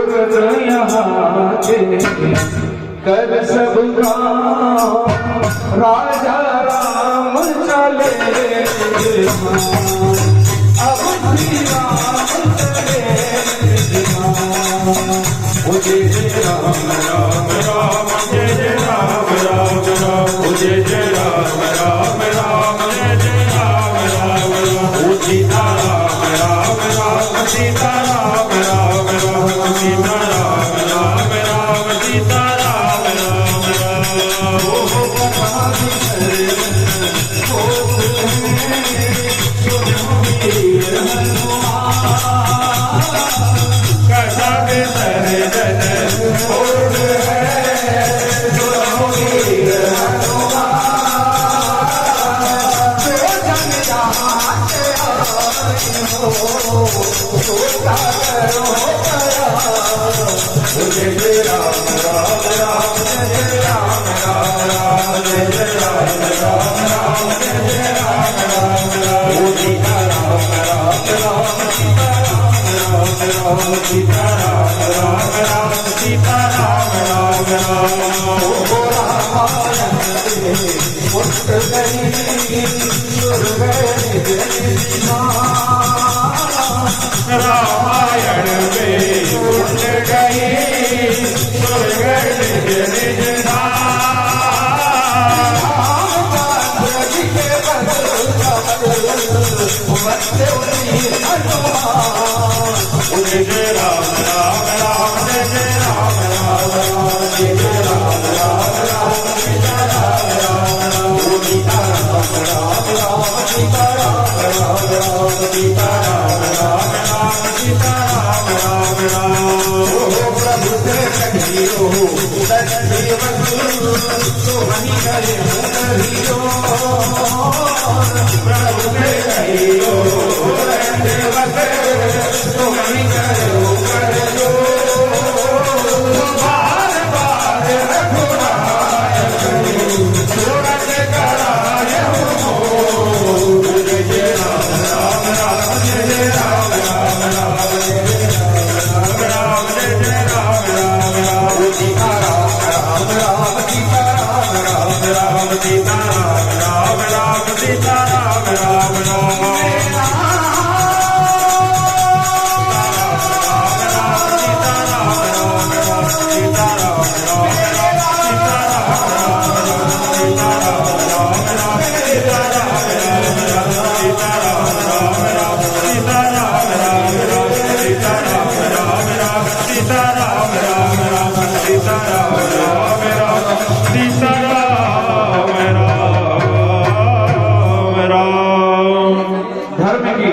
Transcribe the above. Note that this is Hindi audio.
गुरुवर यहाँ के कर सब काम राजा राम चले अब श्री राम चले जय राम राम राम जय राम राम राम जय राम राम राम जय राम राम राम सीता राम राम राम सीता राम राम राम सीता राम राम राम सीता राम राम राम रामायण में उठ गई जय राम राम राम जय राम राम राम जय राम राम राम सीता राम राम राम सीता राम राम राम सीता राम राम राम सीता राम राम राम सीता राम राम राम प्रभु से कहियो सजीव सोहनी करे मुनियो प्रभु से कहियो सोहनी करे मुनियो बार बार रघुराय सूरज कराय हो जय राम राम राम जय राम राम राम जय राम राम जय राम राम राम सीता राम राम राम सीता राम राम राम सीता राम राम राम सीता राम राम राम धर्म की